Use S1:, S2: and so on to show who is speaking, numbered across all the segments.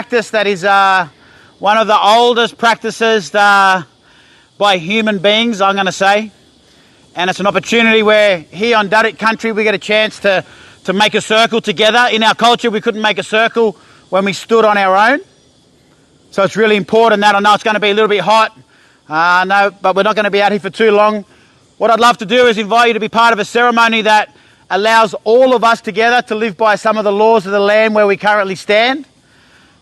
S1: practice that is one of the oldest practices by human beings, I'm going to say. And it's an opportunity where here on Darik country we get a chance to make a circle together. In our culture we couldn't make a circle when we stood on our own. So it's really important that I know it's going to be a little bit hot. No, but we're not going to be out here for too long. What I'd love to do is invite you to be part of a ceremony that allows all of us together to live by some of the laws of the land where we currently stand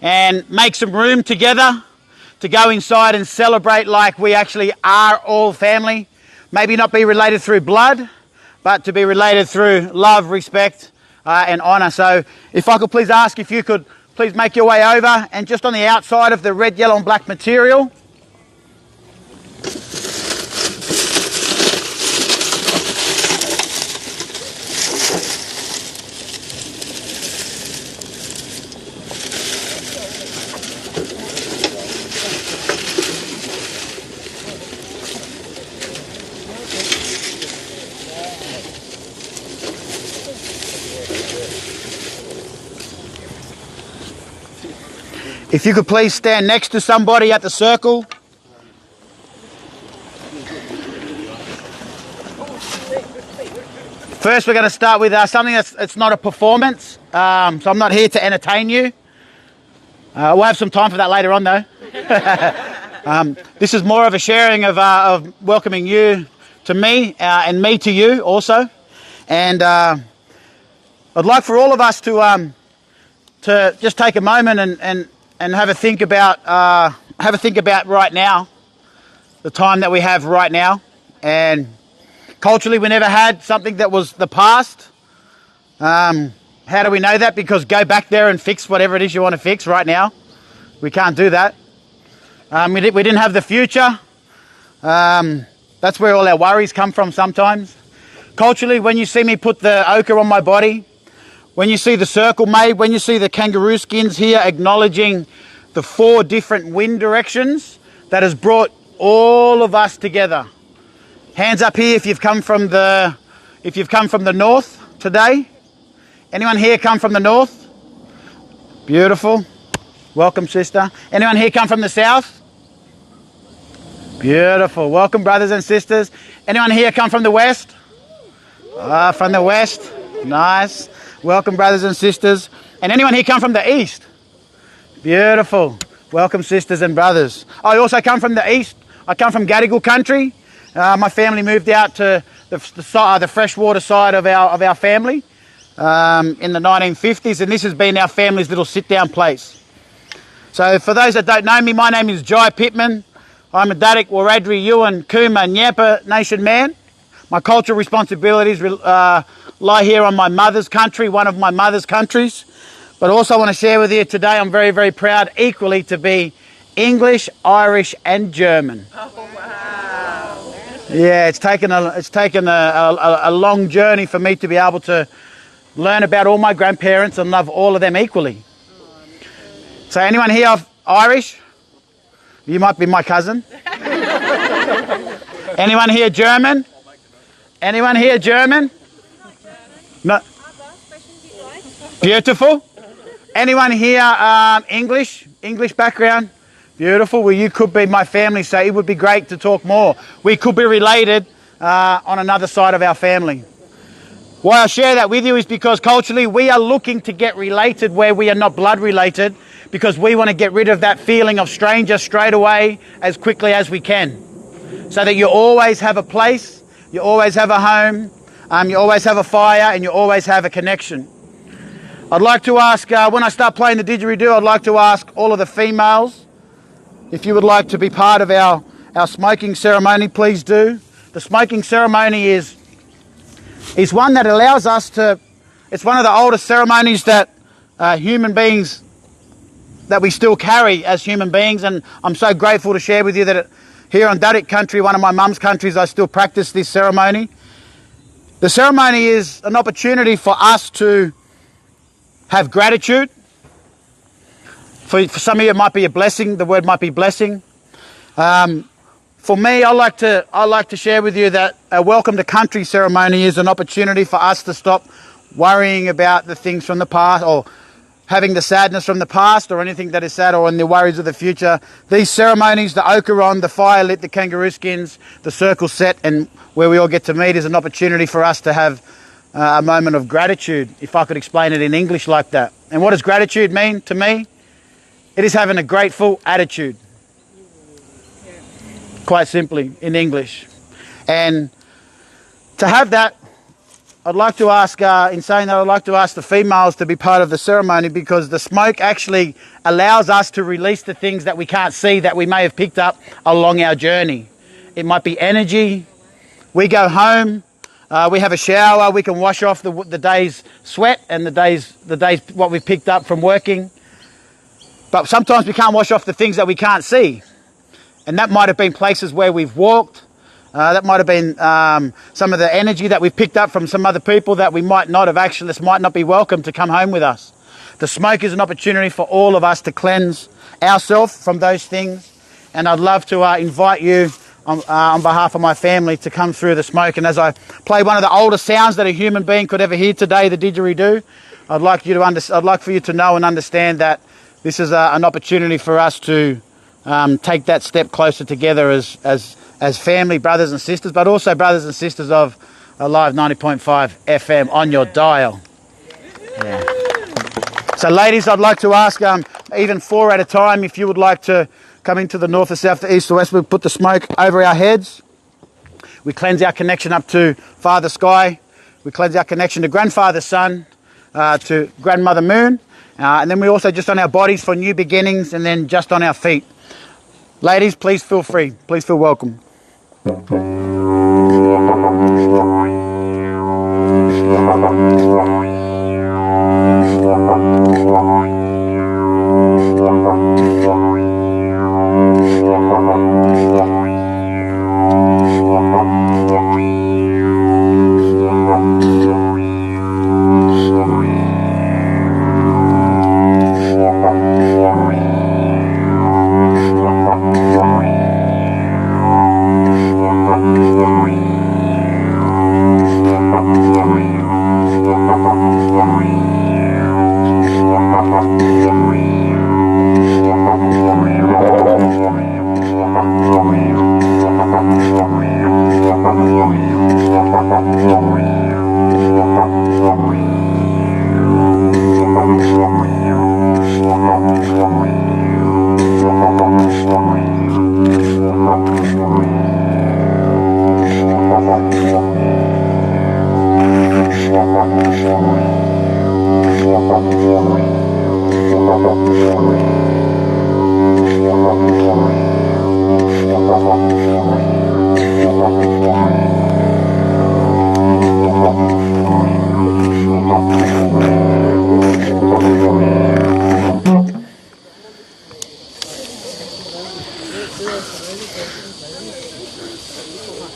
S1: and make some room together to go inside and celebrate like we actually are all family. Maybe not be related through blood, but to be related through love, respect, and honour. So if I could please ask if you could please make your way over, and just on the outside of the red, yellow and black material, if you could please stand next to somebody at the circle. First, we're going to start with something it's not a performance. So I'm not here to entertain you. We'll have some time for that later on, though. This is more of a sharing of welcoming you to me and me to you also. And I'd like for all of us to just take a moment and have a think about right now, the time that we have right now. And culturally, we never had something that was the past. How do we know that? Because go back there and fix whatever it is you want to fix right now. We can't do that. We didn't have the future. That's where all our worries come from sometimes. Culturally, when you see me put the ochre on my body, when you see the circle made, when you see the kangaroo skins here acknowledging the 4 different wind directions that has brought all of us together. Hands up here if you've come from the north today. Anyone here come from the north? Beautiful. Welcome, sister. Anyone here come from the south? Beautiful. Welcome, brothers and sisters. Anyone here come from the west? From the west. Nice. Welcome, brothers and sisters. And anyone here come from the east? Beautiful. Welcome, sisters and brothers. I also come from the east. I come from Gadigal country. My family moved out to the freshwater side of our family in the 1950s, and this has been our family's little sit-down place. So for those that don't know me, my name is Jai Pittman. I'm a Darik, Wiradjuri, Yuin, Cooma, Nyampa Nation man. My cultural responsibilities lie here on my mother's country, one of my mother's countries. But also I want to share with you today, I'm very, very proud equally to be English, Irish and German. Oh, wow. Yeah, it's taken a long journey for me to be able to learn about all my grandparents and love all of them equally. So anyone here Irish? You might be my cousin. Anyone here German? Anyone here German? No. Beautiful. Anyone here English background? Beautiful. Well, you could be my family, so it would be great to talk more. We could be related on another side of our family. Why I share that with you is because culturally we are looking to get related where we are not blood related, because we want to get rid of that feeling of stranger straight away as quickly as we can, so that you always have a place, you always have a home, you always have a fire, and you always have a connection. I'd like to ask, when I start playing the didgeridoo, I'd like to ask all of the females, if you would like to be part of our smoking ceremony, please do. The smoking ceremony is one that allows us to, it's one of the oldest ceremonies that human beings, that we still carry as human beings, and I'm so grateful to share with you that here on Darik country, one of my mum's countries, I still practice this ceremony. The ceremony is an opportunity for us to have gratitude. For some of you it might be a blessing, the word might be blessing. For me, I like to share with you that a welcome to country ceremony is an opportunity for us to stop worrying about the things from the past, or having the sadness from the past or anything that is sad or in the worries of the future. These ceremonies, the ochre on, the fire lit, the kangaroo skins, the circle set, and where we all get to meet is an opportunity for us to have a moment of gratitude, if I could explain it in English like that. And what does gratitude mean to me? It is having a grateful attitude. Quite simply, in English. And to have that, I'd like to ask, in saying that, I'd like to ask the females to be part of the ceremony, because the smoke actually allows us to release the things that we can't see that we may have picked up along our journey. It might be energy. We go home, we have a shower, we can wash off the day's sweat and the day's what we've picked up from working. But sometimes we can't wash off the things that we can't see. And that might have been places where we've walked. That might have been some of the energy that we've picked up from some other people that we might not have actually, this might not be welcome to come home with us. The smoke is an opportunity for all of us to cleanse ourselves from those things. And I'd love to invite you on behalf of my family to come through the smoke. And as I play one of the oldest sounds that a human being could ever hear today, the didgeridoo, I'd like for you to know and understand that this is an opportunity for us to take that step closer together as family, brothers and sisters, but also brothers and sisters of Alive 90.5 FM on your dial. Yeah. So ladies, I'd like to ask, even 4 at a time, if you would like to come into the north or south, the east or west. We put the smoke over our heads. We cleanse our connection up to Father Sky. We cleanse our connection to Grandfather Sun, to Grandmother Moon. And then we also just on our bodies for new beginnings, and then just on our feet. Ladies, please feel free. Please feel welcome.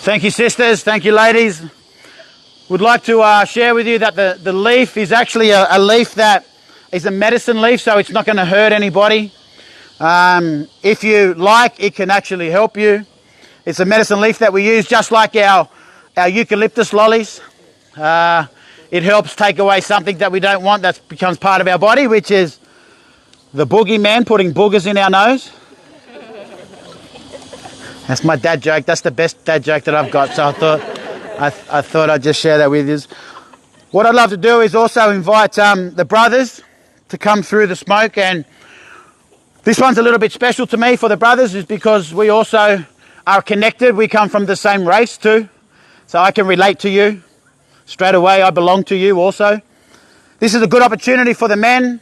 S1: Thank you, sisters. Thank you, ladies. Would like to share with you that the leaf is actually a leaf that is a medicine leaf, so it's not going to hurt anybody. If you like, it can actually help you. It's a medicine leaf that we use just like our eucalyptus lollies. It helps take away something that we don't want that becomes part of our body, which is the boogeyman putting boogers in our nose. That's my dad joke. That's the best dad joke that I've got. So I thought I'd just share that with you. What I'd love to do is also invite the brothers to come through the smoke. And this one's a little bit special to me for the brothers, is because we also are connected. We come from the same race too. So I can relate to you straight away. I belong to you also. This is a good opportunity for the men,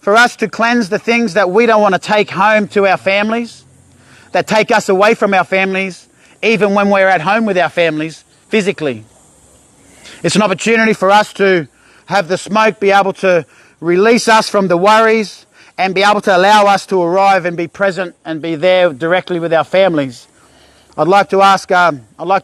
S1: for us to cleanse the things that we don't want to take home to our families, that take us away from our families, even when we're at home with our families physically. It's an opportunity for us to have the smoke be able to release us from the worries and be able to allow us to arrive and be present and be there directly with our families. I'd like to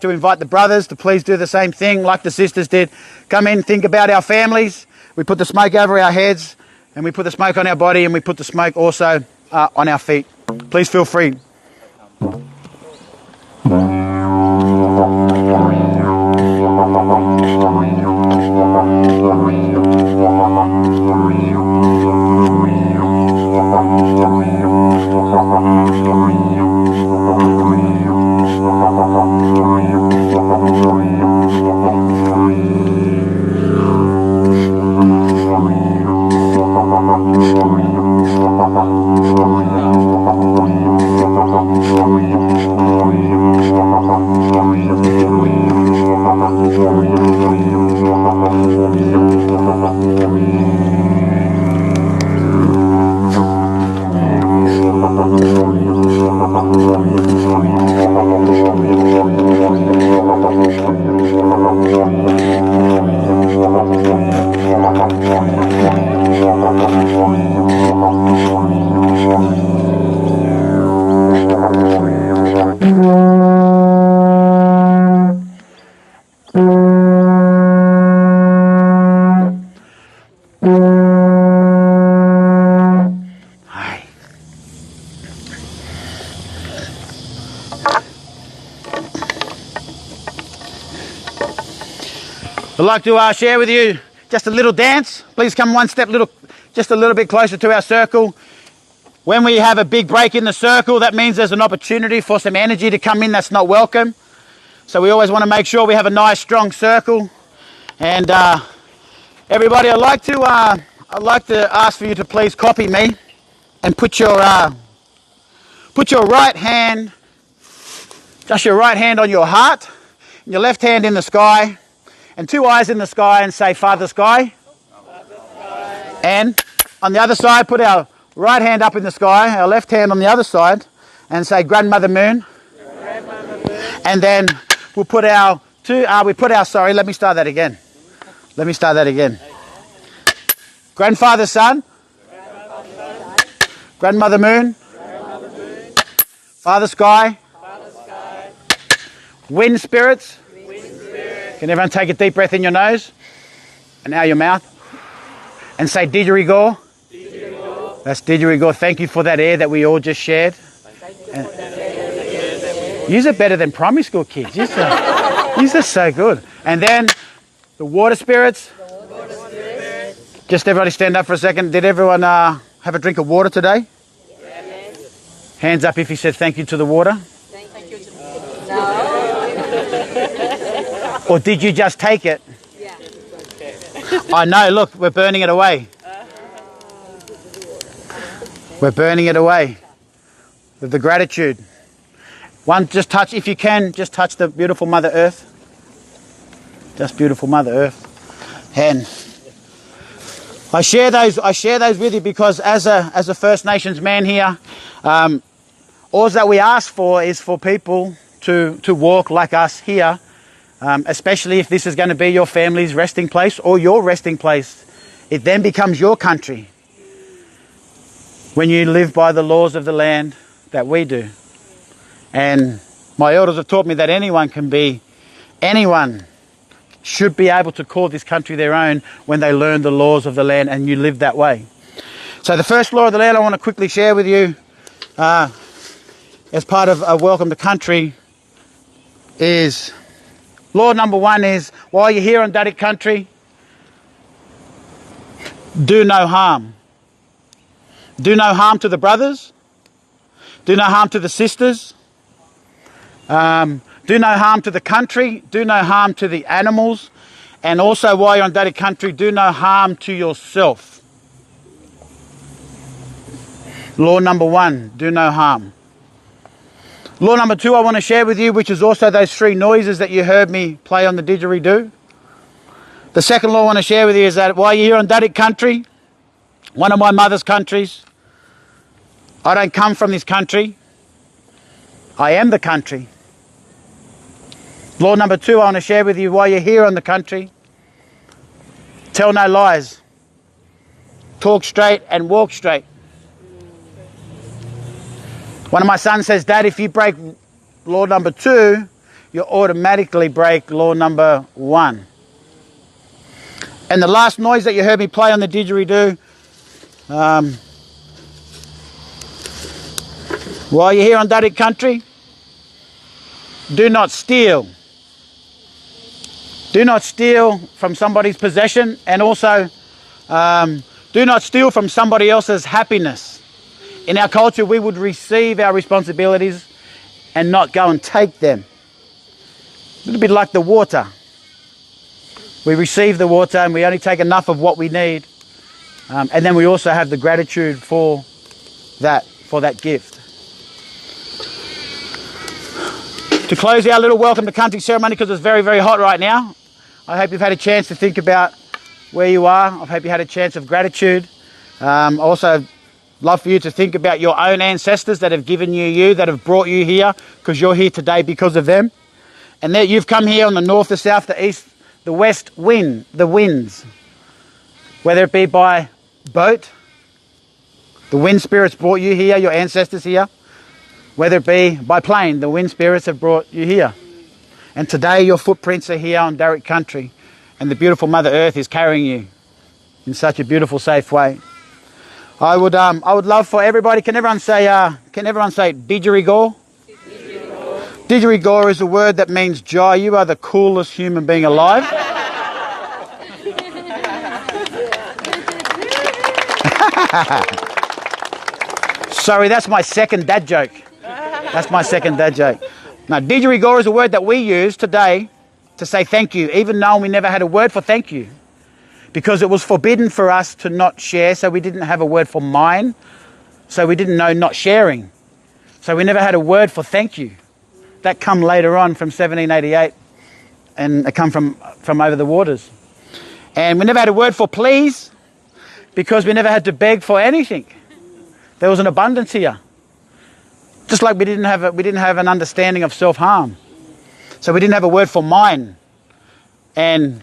S1: invite the brothers to please do the same thing like the sisters did. Come in, think about our families. We put the smoke over our heads, and we put the smoke on our body, and we put the smoke also on our feet. Please feel free. I'd like to share with you just a little dance. Please come one step just a little bit closer to our circle. When we have a big break in the circle, that means there's an opportunity for some energy to come in that's not welcome. So we always want to make sure we have a nice strong circle. And everybody, I'd like to ask for you to please copy me and put your right hand, just your right hand on your heart, and your left hand in the sky, and two eyes in the sky, and say, Father Sky. And on the other side, put our right hand up in the sky, our left hand on the other side, and say, Grandmother Moon. And then we'll put our sorry, let me start that again. Grandfather Sun, Grandmother Moon, Father Sky, Wind Spirits. Can everyone take a deep breath in your nose and now your mouth and say didgeridoo? That's didgeridoo. Thank you for that air that we all just shared. Use it better than primary school kids. Use it so good. And then the water spirits. Just everybody stand up for a second. Did everyone have a drink of water today? Yes. Hands up if you said thank you to the water. Thank you to the water. No. Or did you just take it? Yeah. I know, look, we're burning it away. We're burning it away with the gratitude. One, just touch, if you can, just touch the beautiful Mother Earth. Just beautiful Mother Earth. And I share those with you because as a First Nations man here, all that we ask for is for people to walk like us here, especially if this is going to be your family's resting place or your resting place. It then becomes your country when you live by the laws of the land that we do. And my elders have taught me that anyone should be able to call this country their own when they learn the laws of the land and you live that way. So the first law of the land I want to quickly share with you as part of a welcome to country is, law number one is, while you're here on Dadik country, do no harm. Do no harm to the brothers. Do no harm to the sisters. Do no harm to the country. Do no harm to the animals. And also, while you're on Dadik country, do no harm to yourself. Law number one, do no harm. Law number two I want to share with you, which is also those three noises that you heard me play on the didgeridoo. The second law I want to share with you is that while you're here on Dadik country, one of my mother's countries, I don't come from this country. I am the country. Law number two I want to share with you while you're here on the country, tell no lies. Talk straight and walk straight. One of my sons says, Dad, if you break law number two, you automatically break law number one. And the last noise that you heard me play on the didgeridoo, while you're here on Dadik country, do not steal. Do not steal from somebody's possession, and also do not steal from somebody else's happiness. In our culture, we would receive our responsibilities and not go and take them. A little bit like the water. We receive the water and we only take enough of what we need. And then we also have the gratitude for that gift. To close our little welcome to country ceremony, because it's very, very hot right now, I hope you've had a chance to think about where you are. I hope you had a chance of gratitude. Also, love for you to think about your own ancestors that have given you, that have brought you here, because you're here today because of them. And that you've come here on the north, the south, the east, the west the winds. Whether it be by boat, the wind spirits brought you here, your ancestors here. Whether it be by plane, the wind spirits have brought you here. And today your footprints are here on Darug country, and the beautiful Mother Earth is carrying you in such a beautiful, safe way. I would love for everybody. Can everyone say didgeridoo? Didgeridoo is a word that means joy. You are the coolest human being alive. Sorry, that's my second dad joke. Now, didgeridoo is a word that we use today to say thank you, even though we never had a word for thank you. Because it was forbidden for us to not share, so we didn't have a word for mine, so we didn't know not sharing. So we never had a word for thank you. That come later on from 1788, and it come from over the waters. And we never had a word for please, because we never had to beg for anything. There was an abundance here. Just like we didn't have an understanding of self-harm. So we didn't have a word for mine. And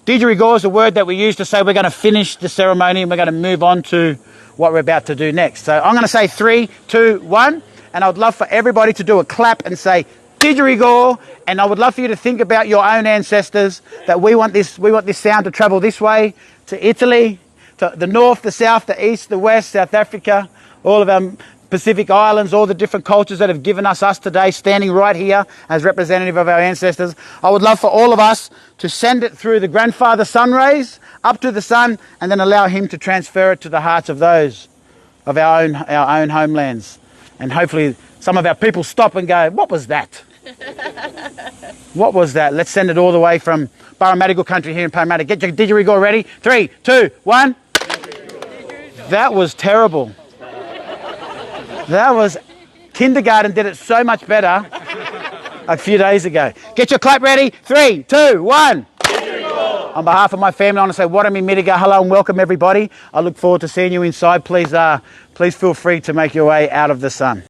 S1: didgeridoo is a word that we use to say we're going to finish the ceremony and we're going to move on to what we're about to do next. So I'm going to say 3, 2, 1, and I would love for everybody to do a clap and say didgeridoo, and I would love for you to think about your own ancestors, that we want this sound to travel this way to Italy, to the north, the south, the east, the west, South Africa, all of our Pacific Islands, all the different cultures that have given us today, standing right here as representative of our ancestors. I would love for all of us to send it through the grandfather sun rays up to the sun, and then allow him to transfer it to the hearts of those of our own homelands. And hopefully some of our people stop and go, what was that? What was that? Let's send it all the way from Barramadigal country here in Parramatta. Get your didgeridoo ready. 3, 2, 1. That was terrible. That was, kindergarten did it so much better a few days ago. Get your clap ready. 3, 2, 1. On behalf of my family, I want to say Warami Mitiga, hello and welcome everybody. I look forward to seeing you inside. Please feel free to make your way out of the sun.